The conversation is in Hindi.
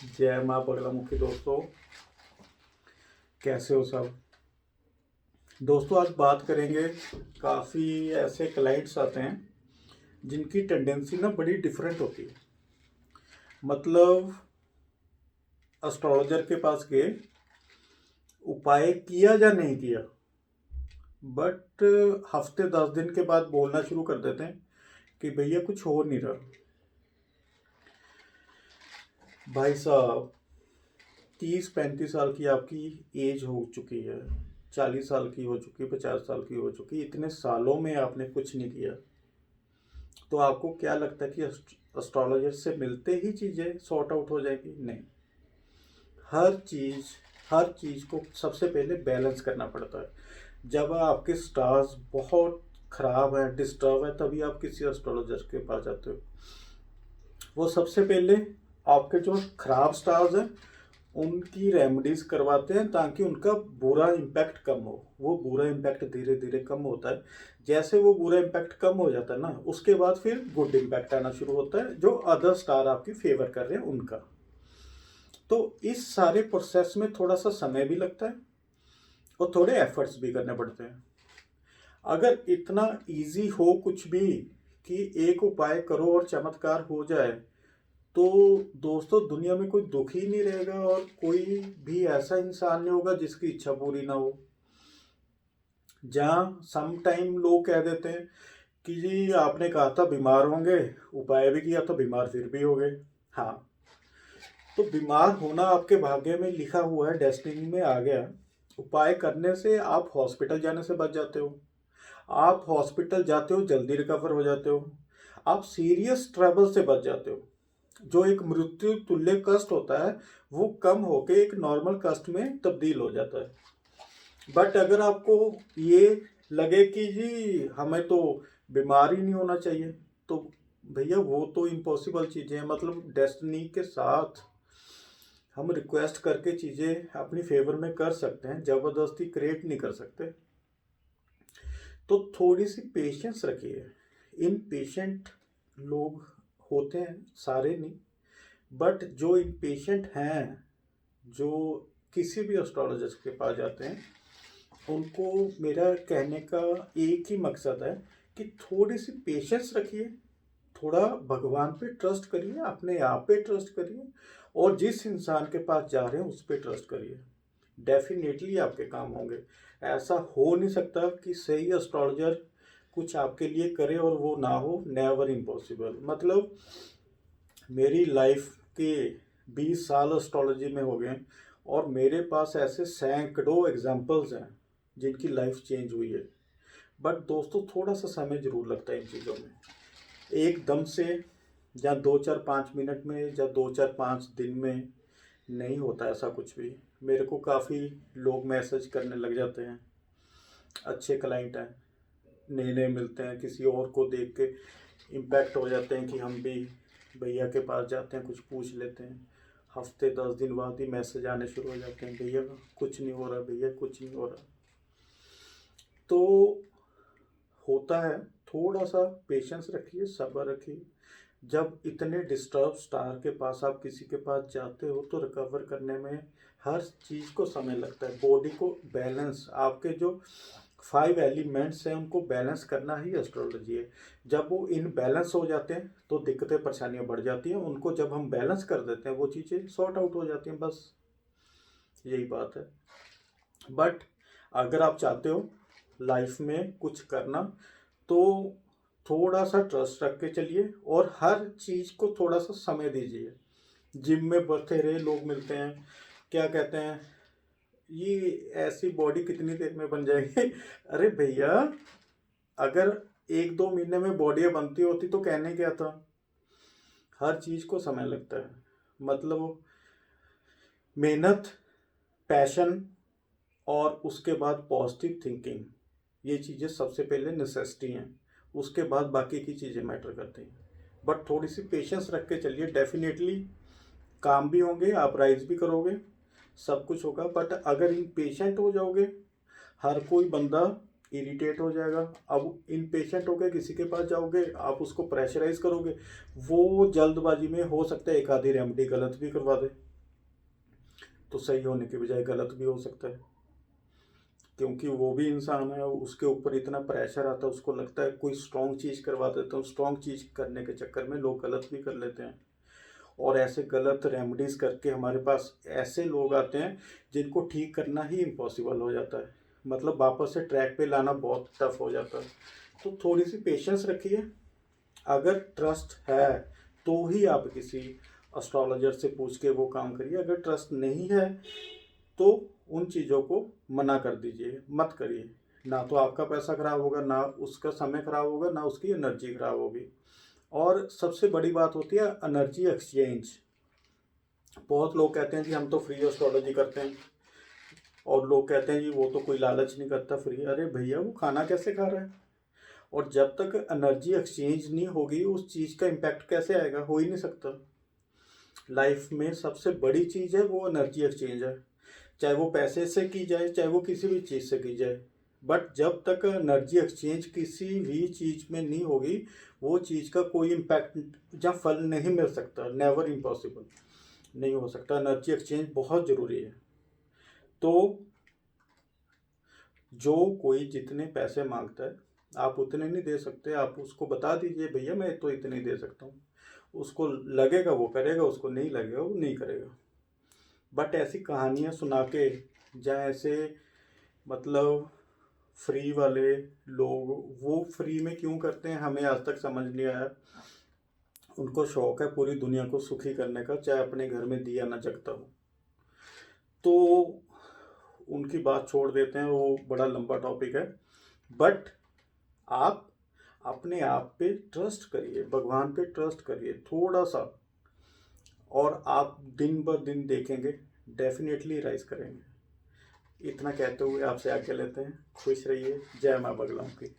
जय माँ बगलामुखी। दोस्तों कैसे हो सब। दोस्तों आज बात करेंगे, काफ़ी ऐसे क्लाइंट्स आते हैं जिनकी टेंडेंसी ना बड़ी डिफरेंट होती है। मतलब एस्ट्रोलॉजर के पास गए, उपाय किया या नहीं किया, बट हफ्ते 10 दिन के बाद बोलना शुरू कर देते हैं कि भैया कुछ हो नहीं रहा। भाई साहब 30-35 साल की आपकी एज हो चुकी है, 40 साल की हो चुकी है, 50 साल की हो चुकी है, इतने सालों में आपने कुछ नहीं किया, तो आपको क्या लगता है कि एस्ट्रोलॉजर से मिलते ही चीज़ें सॉर्ट आउट हो जाएगी? नहीं। हर चीज़ हर चीज़ को सबसे पहले बैलेंस करना पड़ता है। जब आपके स्टार्स बहुत ख़राब है, डिस्टर्ब है, तभी आप किसी एस्ट्रोलॉजर के पास जाते हो। वो सबसे पहले आपके जो खराब स्टार्स हैं उनकी रेमेडीज करवाते हैं ताकि उनका बुरा इम्पैक्ट कम हो। वो बुरा इम्पैक्ट धीरे धीरे कम होता है। जैसे वो बुरा इम्पैक्ट कम हो जाता है ना, उसके बाद फिर गुड इम्पैक्ट आना शुरू होता है, जो अदर स्टार आपकी फेवर कर रहे हैं उनका। तो इस सारे प्रोसेस में थोड़ा सा समय भी लगता है और थोड़े एफर्ट्स भी करने पड़ते हैं। अगर इतना इजी हो कुछ भी कि एक उपाय करो और चमत्कार हो जाए, तो दोस्तों दुनिया में कोई दुख ही नहीं रहेगा और कोई भी ऐसा इंसान नहीं होगा जिसकी इच्छा पूरी ना हो। जहाँ सम टाइम लोग कह देते हैं कि जी आपने कहा था बीमार होंगे, उपाय भी किया तो बीमार फिर भी हो गए। हाँ, तो बीमार होना आपके भाग्य में लिखा हुआ है, डेस्टिनी में आ गया। उपाय करने से आप हॉस्पिटल जाने से बच जाते हो। आप हॉस्पिटल जाते हो, जल्दी रिकवर हो जाते हो। आप सीरियस ट्रबल से बच जाते हो। जो एक मृत्यु तुल्य कष्ट होता है वो कम होके एक नॉर्मल कष्ट में तब्दील हो जाता है। बट अगर आपको ये लगे कि जी हमें तो बीमार ही नहीं होना चाहिए, तो भैया वो तो इम्पॉसिबल चीज़ें हैं। मतलब डेस्टिनी के साथ हम रिक्वेस्ट करके चीज़ें अपनी फेवर में कर सकते हैं, ज़बरदस्ती क्रिएट नहीं कर सकते। तो थोड़ी सी पेशेंस रखिए। इन पेशेंट लोग होते हैं, सारे नहीं, बट जो इम्पेशेंट हैं, जो किसी भी एस्ट्रोलॉजिस्ट के पास जाते हैं, उनको मेरा कहने का एक ही मकसद है कि थोड़ी सी पेशेंस रखिए, थोड़ा भगवान पे ट्रस्ट करिए, अपने आप पे ट्रस्ट करिए, और जिस इंसान के पास जा रहे हैं उस पर ट्रस्ट करिए। डेफिनेटली आपके काम होंगे। ऐसा हो नहीं सकता कि सही एस्ट्रोलॉजर कुछ आपके लिए करे और वो ना हो। Never impossible. मतलब मेरी लाइफ के 20 साल एस्ट्रोलॉजी में हो गए और मेरे पास ऐसे सैकड़ों एग्जाम्पल्स हैं जिनकी लाइफ चेंज हुई है। बट दोस्तों थोड़ा सा समय ज़रूर लगता है इन चीज़ों में। एकदम से या 2-4-5 मिनट में या 2-4-5 दिन में नहीं होता ऐसा कुछ भी। मेरे को काफ़ी लोग मैसेज करने लग जाते हैं, अच्छे क्लाइंट हैं, नए नए मिलते हैं, किसी और को देख के इम्पैक्ट हो जाते हैं कि हम भी भैया के पास जाते हैं, कुछ पूछ लेते हैं। हफ्ते 10 दिन बाद ही मैसेज आने शुरू हो जाते हैं, भैया कुछ नहीं हो रहा, भैया कुछ नहीं हो रहा। तो होता है, थोड़ा सा पेशेंस रखिए, सब्र रखिए। जब इतने डिस्टर्ब स्टार के पास आप किसी के पास जाते हो तो रिकवर करने में हर चीज़ को समय लगता है। बॉडी को बैलेंस, आपके जो 5 एलिमेंट्स हैं उनको बैलेंस करना ही एस्ट्रोलॉजी है। जब वो इन बैलेंस हो जाते हैं तो दिक्कतें परेशानियां बढ़ जाती हैं, उनको जब हम बैलेंस कर देते हैं वो चीज़ें सॉर्ट आउट हो जाती हैं। बस यही बात है। बट अगर आप चाहते हो लाइफ में कुछ करना, तो थोड़ा सा ट्रस्ट रख के चलिए और हर चीज़ को थोड़ा सा समय दीजिए। जिम में बथेरे लोग मिलते हैं, क्या कहते हैं, ये ऐसी बॉडी कितनी देर में बन जाएगी। अरे भैया, अगर 1-2 महीने में बॉडी बनती होती तो कहने क्या था। हर चीज़ को समय लगता है। मतलब मेहनत, पैशन और उसके बाद पॉजिटिव थिंकिंग, ये चीज़ें सबसे पहले नेसेसिटी हैं। उसके बाद बाकी की चीज़ें मैटर करती हैं। बट थोड़ी सी पेशेंस रख के चलिए, डेफिनेटली काम भी होंगे, आप राइज भी करोगे, सब कुछ होगा। बट अगर इम्पेशेंट हो जाओगे, हर कोई बंदा इरिटेट हो जाएगा। अब इम्पेशेंट होकर किसी के पास जाओगे, आप उसको प्रेशराइज करोगे, वो जल्दबाजी में हो सकता है एक आधी रेमेडी गलत भी करवा दे। तो सही होने की बजाय गलत भी हो सकता है, क्योंकि वो भी इंसान है, उसके ऊपर इतना प्रेशर आता है, उसको लगता है कोई स्ट्रॉन्ग चीज़ करवा देता हूँ, स्ट्रॉन्ग चीज़ करने के चक्कर में लोग गलत भी कर लेते हैं। और ऐसे गलत रेमेडीज़ करके हमारे पास ऐसे लोग आते हैं जिनको ठीक करना ही इम्पॉसिबल हो जाता है, मतलब वापस से ट्रैक पे लाना बहुत टफ हो जाता है। तो थोड़ी सी पेशेंस रखिए। अगर ट्रस्ट है तो ही आप किसी एस्ट्रोलॉजर से पूछ के वो काम करिए, अगर ट्रस्ट नहीं है तो उन चीज़ों को मना कर दीजिए, मत करिए। ना तो आपका पैसा खराब होगा, ना उसका समय खराब होगा, ना उसकी एनर्जी खराब होगी। और सबसे बड़ी बात होती है एनर्जी एक्सचेंज। बहुत लोग कहते हैं जी हम तो फ्री एस्ट्रोलॉजी करते हैं, और लोग कहते हैं जी वो तो कोई लालच नहीं करता फ्री। अरे भैया, वो खाना कैसे खा रहा है? और जब तक एनर्जी एक्सचेंज नहीं होगी उस चीज़ का इम्पैक्ट कैसे आएगा? हो ही नहीं सकता। लाइफ में सबसे बड़ी चीज़ है वो एनर्जी एक्सचेंज है, चाहे वो पैसे से की जाए, चाहे वो किसी भी चीज़ से की जाए। बट जब तक एनर्जी एक्सचेंज किसी भी चीज़ में नहीं होगी, वो चीज़ का कोई इम्पैक्ट या फल नहीं मिल सकता। नेवर, इम्पॉसिबल, नहीं हो सकता। एनर्जी एक्सचेंज बहुत ज़रूरी है। तो जो कोई जितने पैसे मांगता है आप उतने नहीं दे सकते, आप उसको बता दीजिए भैया मैं तो इतने ही दे सकता हूँ। उसको लगेगा वो करेगा, उसको नहीं लगेगा वो नहीं करेगा। बट ऐसी कहानियाँ सुना के, या ऐसे मतलब फ्री वाले लोग वो फ्री में क्यों करते हैं हमें आज तक समझ नहीं आया। उनको शौक है पूरी दुनिया को सुखी करने का, चाहे अपने घर में दिया ना जगता हो। तो उनकी बात छोड़ देते हैं, वो बड़ा लंबा टॉपिक है। बट आप अपने आप पे ट्रस्ट करिए, भगवान पे ट्रस्ट करिए थोड़ा सा, और आप दिन ब दिन देखेंगे डेफिनेटली राइज करेंगे। इतना कहते हुए आपसे आज्ञा लेते हैं। खुश रहिए। जय माँ बगलामुखी की।